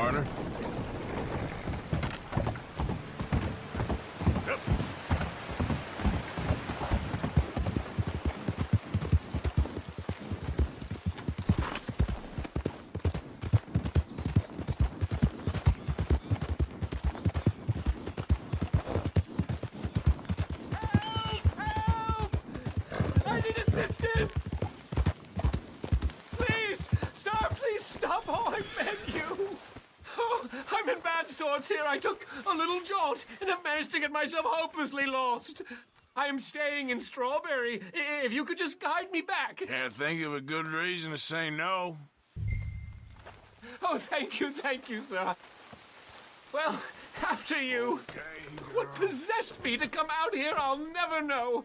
partner. Yep. I need assistance! Please! Sir, please stop! Oh, I beg you! Oh, I'm in bad sorts here. I took a little jolt and have managed to get myself hopelessly lost. I am staying in Strawberry. If you could just guide me back. Can't think of a good reason to say no. Oh, thank you, sir. Well, after you. Okay, What possessed me to come out here, I'll never know.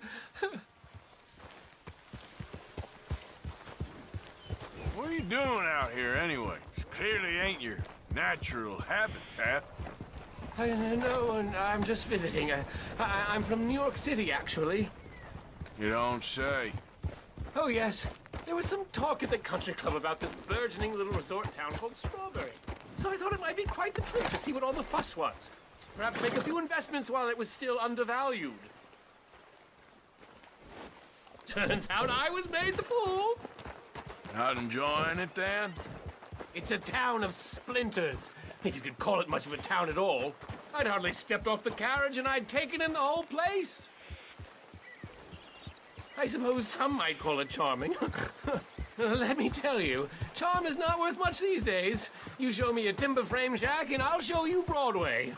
What are you doing out here anyway? Clearly ain't your natural habitat. I know, I'm just visiting. I'm from New York City, actually. You don't say. Oh, yes. There was some talk at the country club about this burgeoning little resort town called Strawberry. So I thought it might be quite the trip to see what all the fuss was. Perhaps make a few investments while it was still undervalued. Turns out I was made the fool. Not enjoying it, then? It's a town of splinters, if you could call it much of a town at all. I'd hardly stepped off the carriage and I'd taken in the whole place. I suppose some might call it charming. Let me tell you, charm is not worth much these days. You show me a timber frame shack and I'll show you Broadway.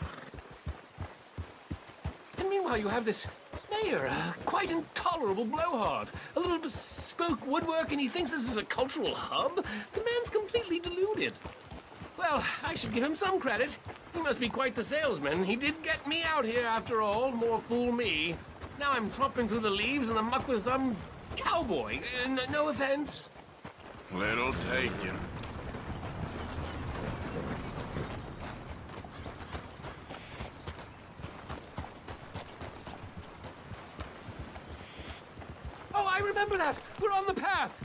And meanwhile you have this mayor, a quite intolerable blowhard. A little bespoke woodwork and he thinks this is a cultural hub? The man's completely deluded. Well, I should give him some credit. He must be quite the salesman. He did get me out here after all, more fool me. Now I'm tromping through the leaves in the muck with some cowboy. No offense. Little taken. Oh, I remember that. We're on the path.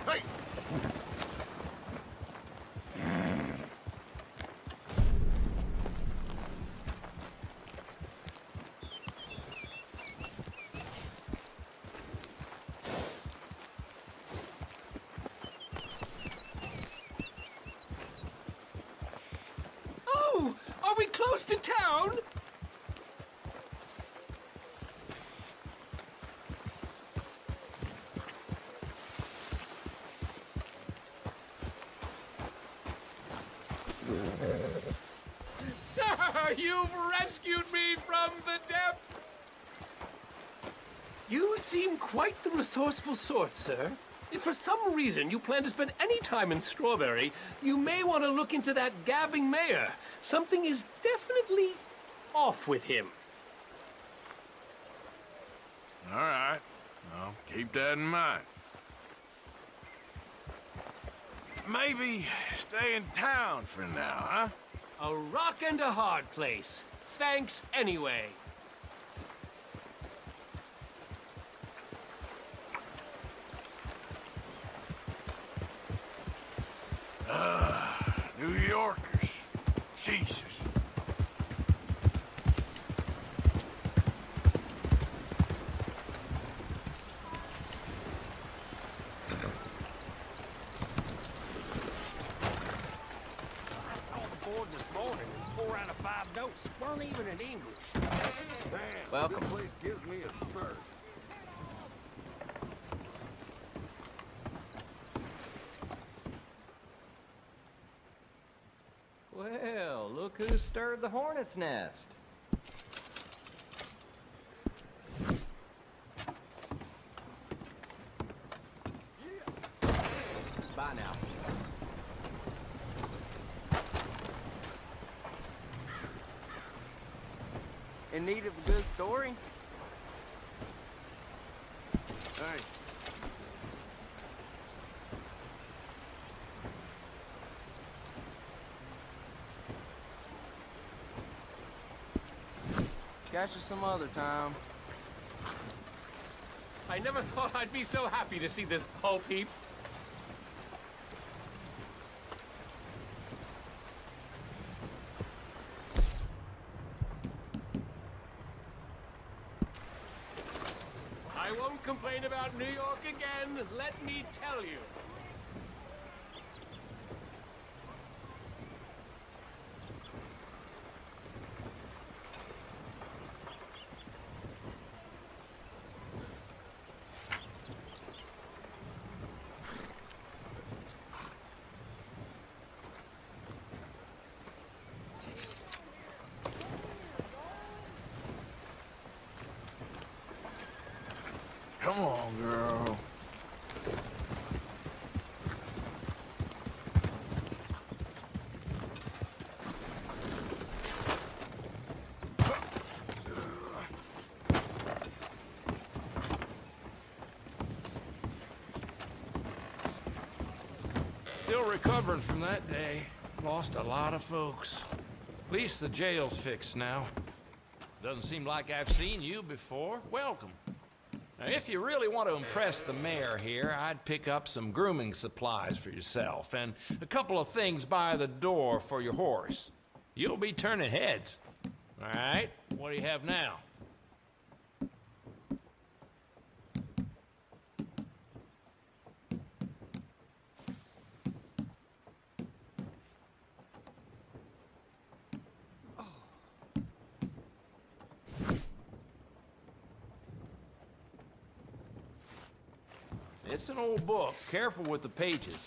Hey! Oh, are we close to town? Sir, you've rescued me from the depths! You seem quite the resourceful sort, sir. If for some reason you plan to spend any time in Strawberry, you may want to look into that gabbing mayor. Something is definitely off with him. All right. Well, keep that in mind. Maybe stay in town for now, huh? A rock and a hard place. Thanks anyway. New Yorkers. Jesus. This morning, and 4 out of 5 notes weren't even in English. Damn, Welcome. this place gives me a thirst. Well, look who stirred the hornet's nest. Bye now. In need of a good story? Hey. Catch you some other time. I never thought I'd be so happy to see this pulp heap. Don't complain about New York again, let me tell you. Come on, girl. Still recovering from that day. Lost a lot of folks. At least the jail's fixed now. Doesn't seem like I've seen you before. Welcome. Now, if you really want to impress the mayor here, I'd pick up some grooming supplies for yourself and a couple of things by the door for your horse. You'll be turning heads. All right, what do you have now? It's an old book. Careful with the pages.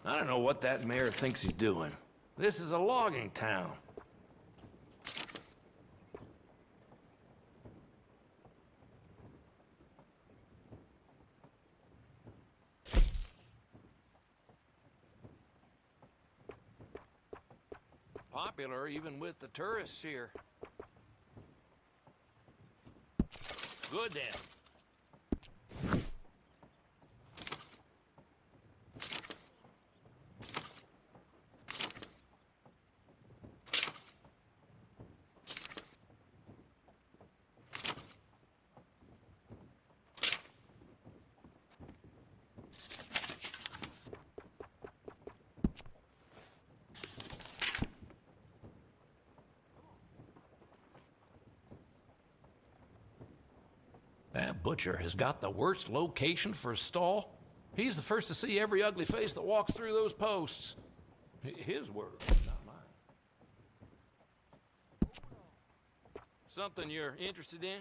I don't know what that mayor thinks he's doing. This is a logging town. Popular even with the tourists here. Good then. That butcher has got the worst location for a stall. He's the first to see every ugly face that walks through those posts. His words, not mine. Something you're interested in?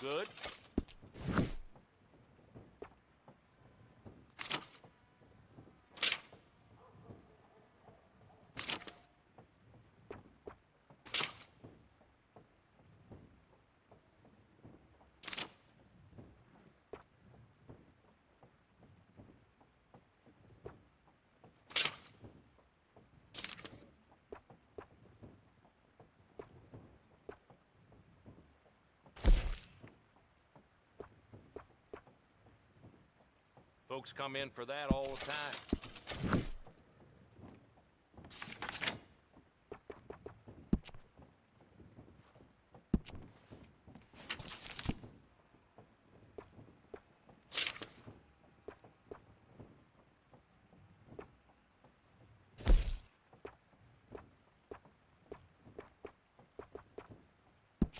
Good. Folks come in for that all the time.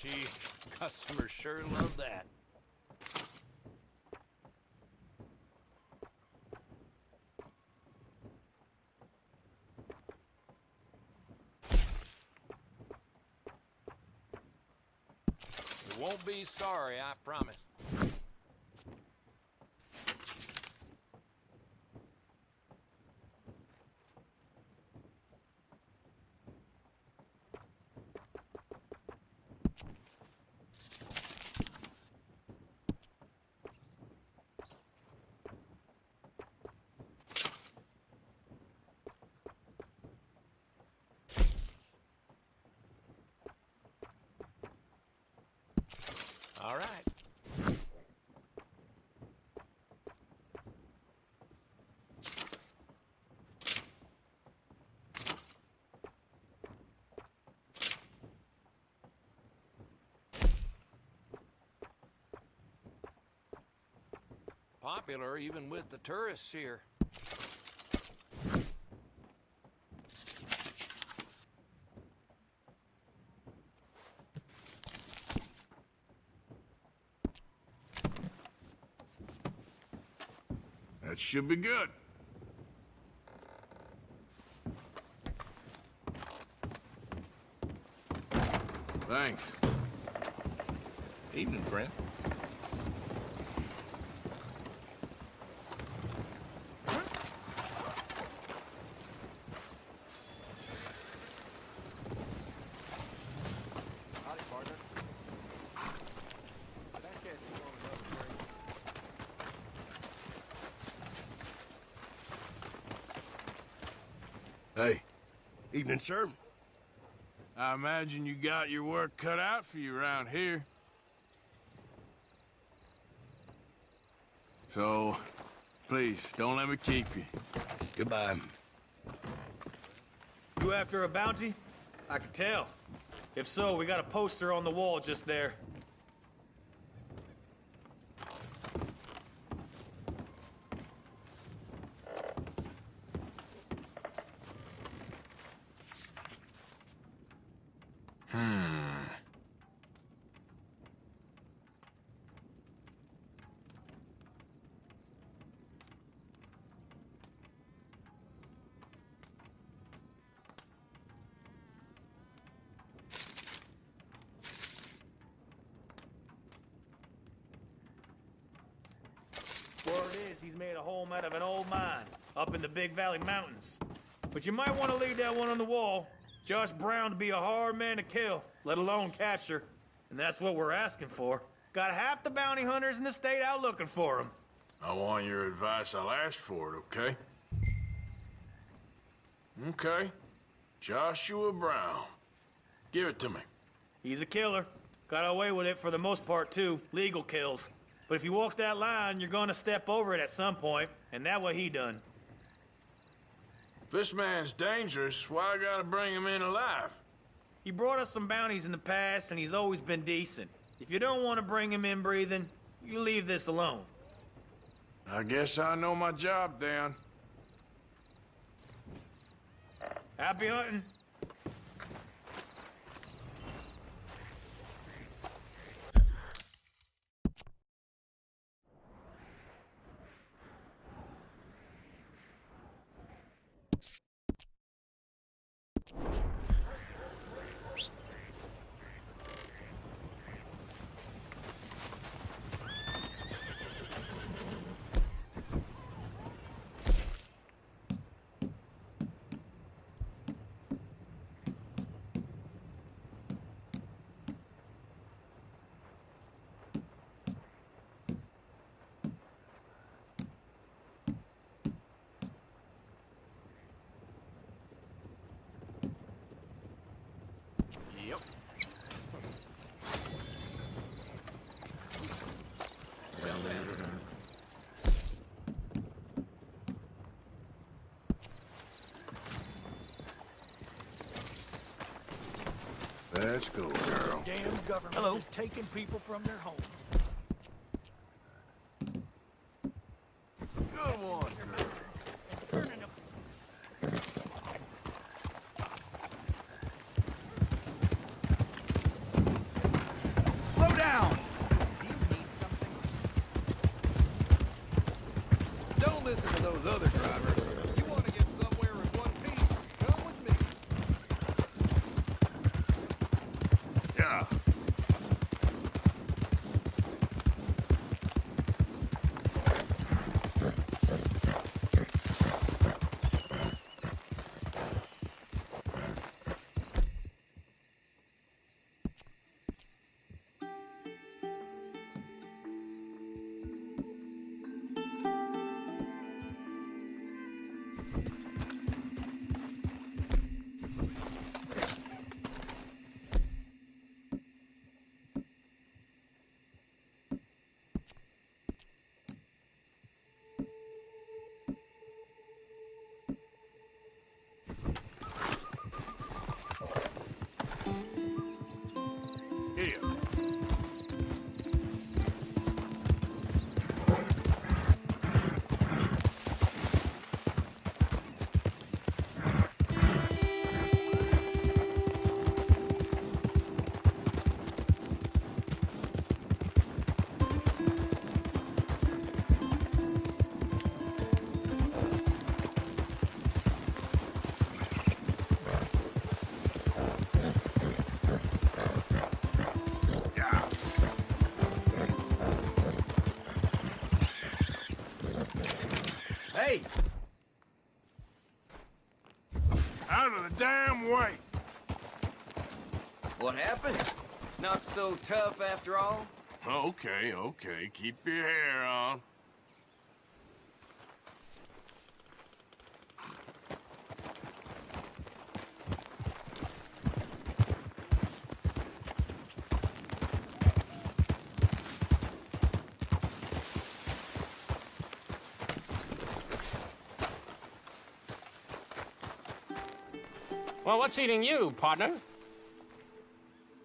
Gee, customers sure love that. You won't be sorry, I promise. All right. Popular even with the tourists here. That should be good. Thanks. Evening, friend. Hey, Evening, sir. I imagine you got your work cut out for you around here. So, please, don't let me keep you. Goodbye. You after a bounty? I can tell. If so, we got a poster on the wall just there. Word is he's made a home out of an old mine up in the Big Valley Mountains. But you might want to leave that one on the wall. Josh Brown to be a hard man to kill, let alone capture. And that's what we're asking for. Got half the bounty hunters in the state out looking for him. I want your advice. I'll ask for it, okay? Okay. Joshua Brown. Give it to me. He's a killer. Got away with it for the most part, too. Legal kills. But if you walk that line, you're gonna step over it at some point, and that what he done. If this man's dangerous, why I gotta bring him in alive? He brought us some bounties in the past, and he's always been decent. If you don't want to bring him in breathing, you leave this alone. I guess I know my job, Dan. Happy hunting. Yep. Let's go, girl. Damn government is taking people from their homes. Good one, girl. Burning them. Slow down! Don't listen to those other drivers. You want to get somewhere in one piece? Come with me. Yeah. What happened? Not so tough after all? Okay, okay. Keep your hair on. Well, what's eating you, partner?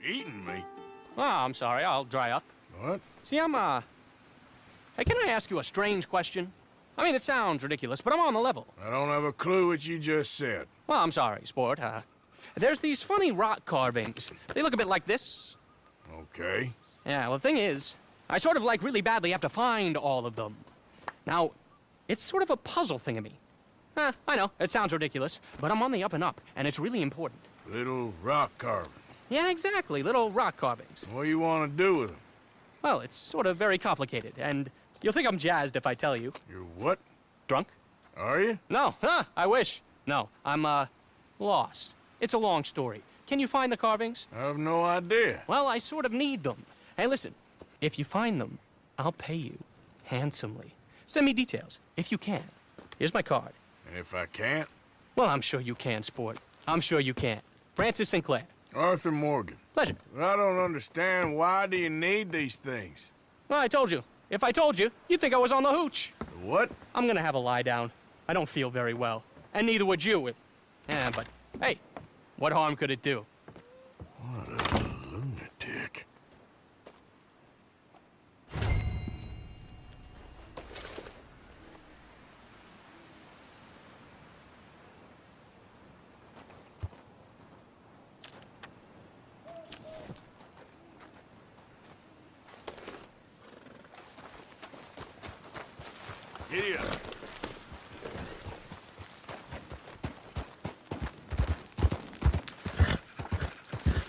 Eating me? Oh, I'm sorry. I'll dry up. What? See, Hey, can I ask you a strange question? I mean, it sounds ridiculous, but I'm on the level. I don't have a clue what you just said. Well, I'm sorry, sport. There's these funny rock carvings. They look a bit like this. Okay. Yeah, well, the thing is, I sort of, like, really badly have to find all of them. Now, it's sort of a puzzle thingamy. I know, it sounds ridiculous, but I'm on the up and up, and it's really important. Little rock carvings. Yeah, exactly, little rock carvings. What do you want to do with them? Well, it's sort of very complicated, and you'll think I'm jazzed if I tell you. You're what? Drunk? Are you? No, I wish. No, I'm, lost. It's a long story. Can you find the carvings? I have no idea. Well, I sort of need them. Hey, listen, if you find them, I'll pay you handsomely. Send me details, if you can. Here's my card. And if I can't? Well, I'm sure you can, sport. I'm sure you can. Francis Sinclair. Arthur Morgan. Pleasure. I don't understand. Why do you need these things? Well, I told you. If I told you, you'd think I was on the hooch. What? I'm gonna have a lie down. I don't feel very well. And neither would you if... but, hey, what harm could it do? What a lunatic. Giddy up.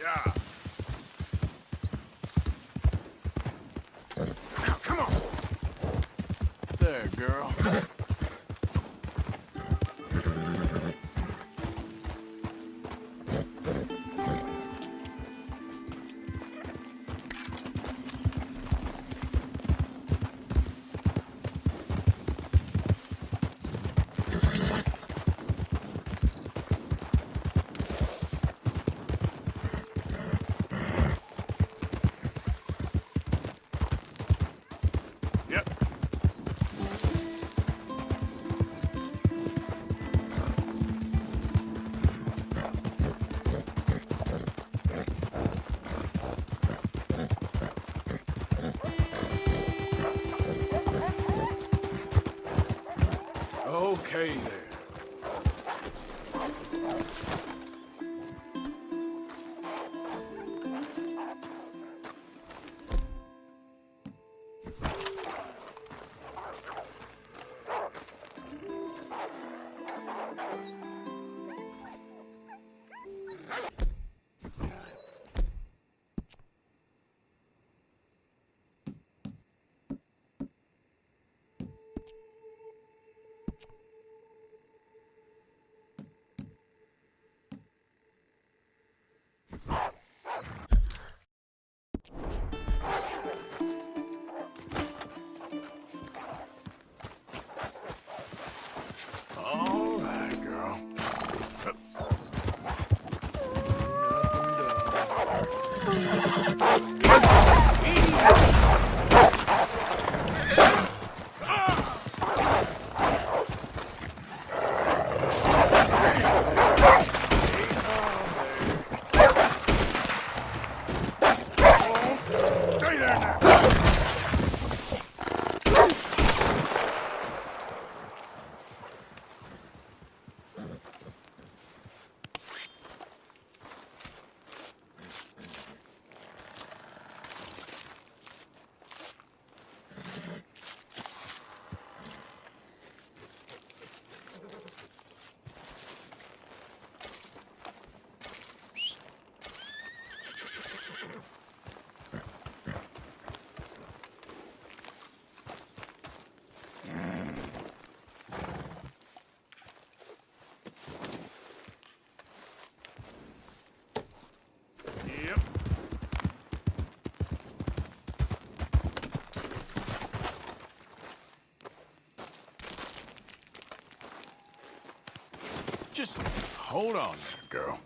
Yeah. Now, come on. There, girl. Yep. Okay there. Just hold on there, girl.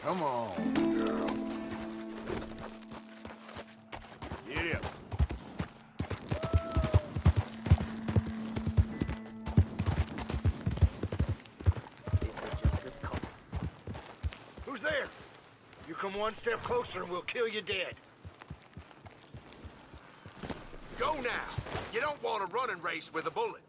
Come on, girl. Get up. Who's there? You come one step closer and we'll kill you dead. Go now. You don't want a running race with a bullet.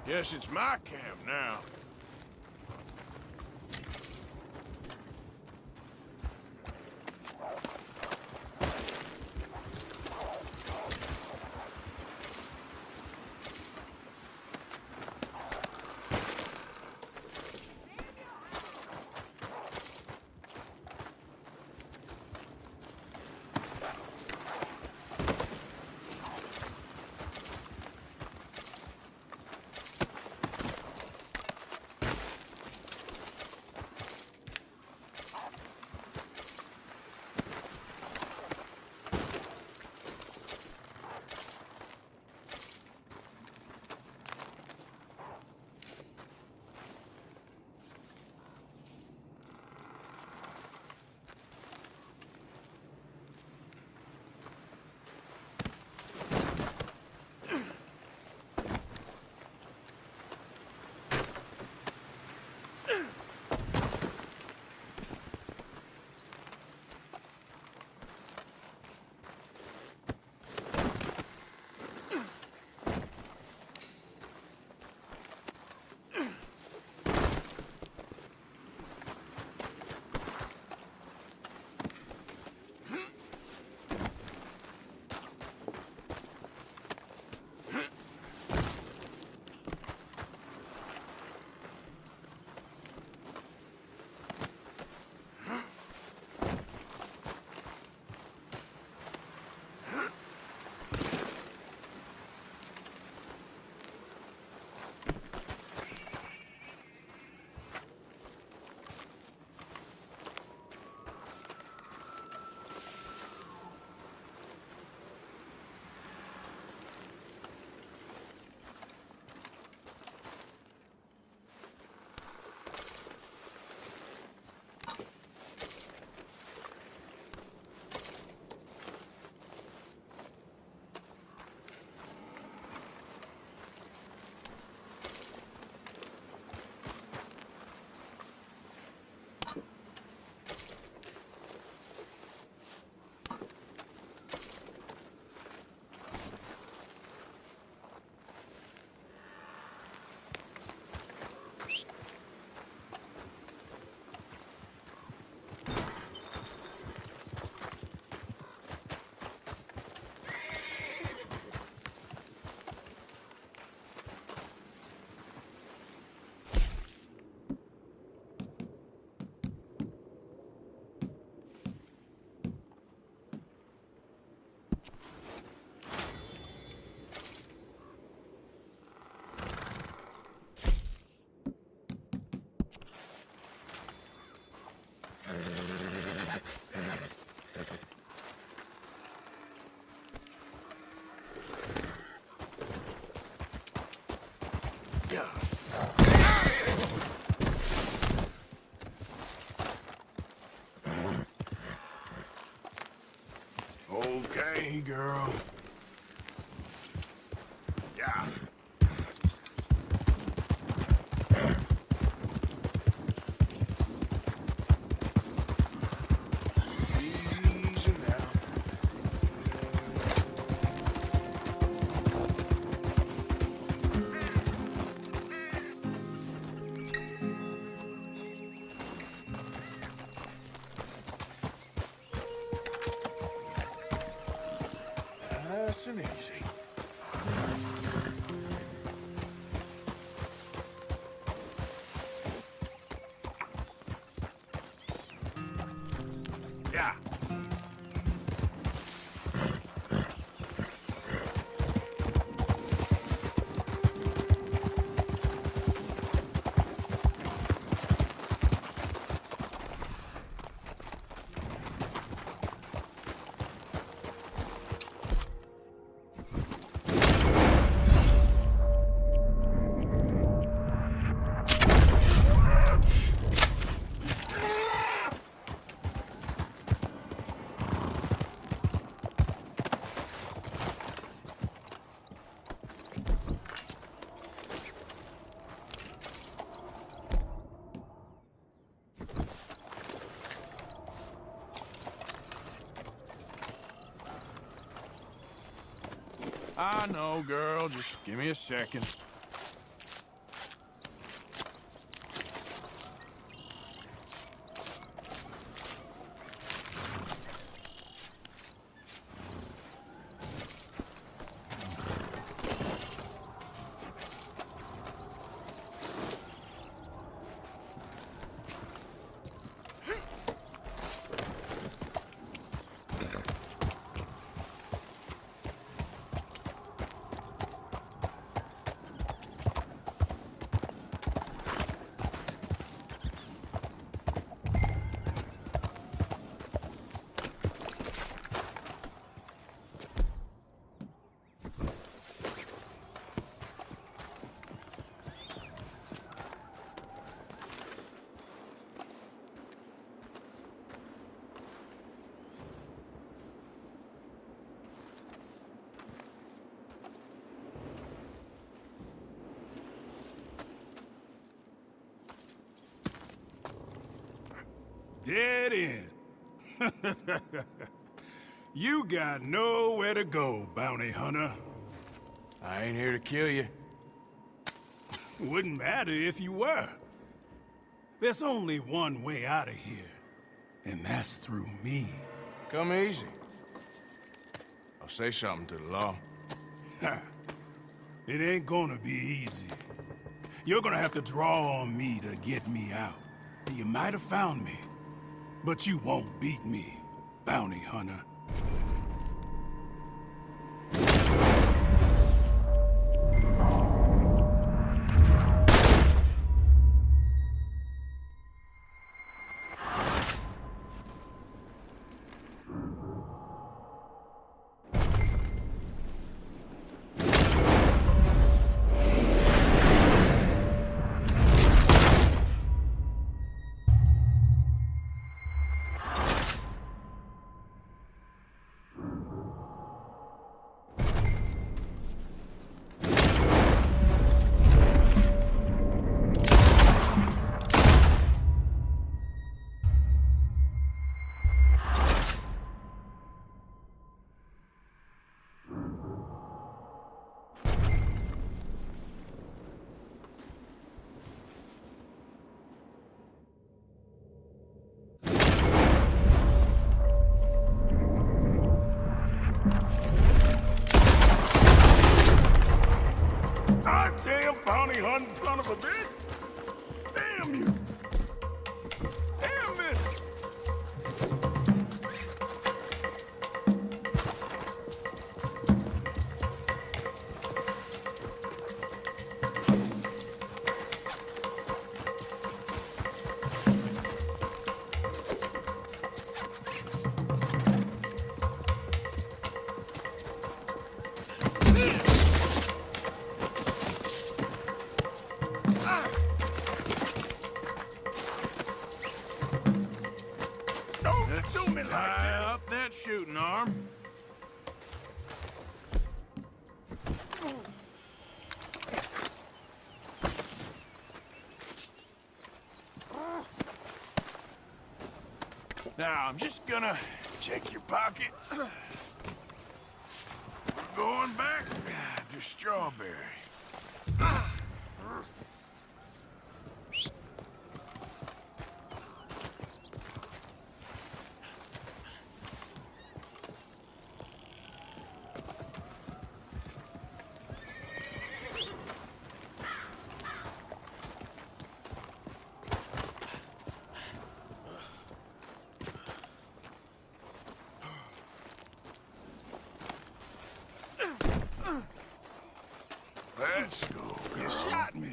Guess it's my camp now. Okay, girl. Yeah. Easy now. Nice and easy. Yeah. I know, girl. Just give me a second. Dead end. You got nowhere to go, bounty hunter. I ain't here to kill you. Wouldn't matter if you were. There's only one way out of here, and that's through me. Come easy. I'll say something to the law. It ain't gonna be easy. You're gonna have to draw on me to get me out. You might have found me, but you won't beat me, bounty hunter. Goddamn bounty hunting son of a bitch! Damn you! Damn this! shooting arm. Now, I'm just gonna check your pockets. We're going back to Strawberry. Let's go. You shot me.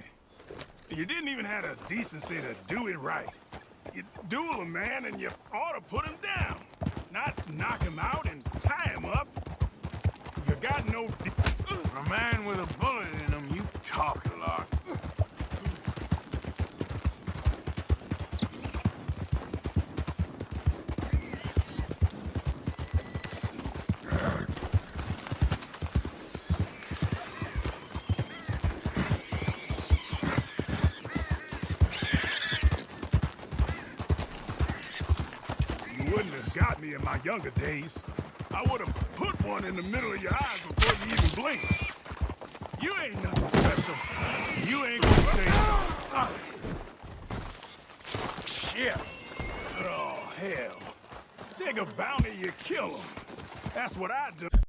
You didn't even have the decency to do it right. You duel a man and you ought to put him down. Not knock him out and tie him up. You got no... For a man with a bullet in him, you talk a lot. You wouldn't have got me in my younger days. I would have put one in the middle of your eyes before you even blinked. You ain't nothing special. You ain't gonna stay so. Shit. Oh, hell. Take a bounty, you kill him. That's what I do.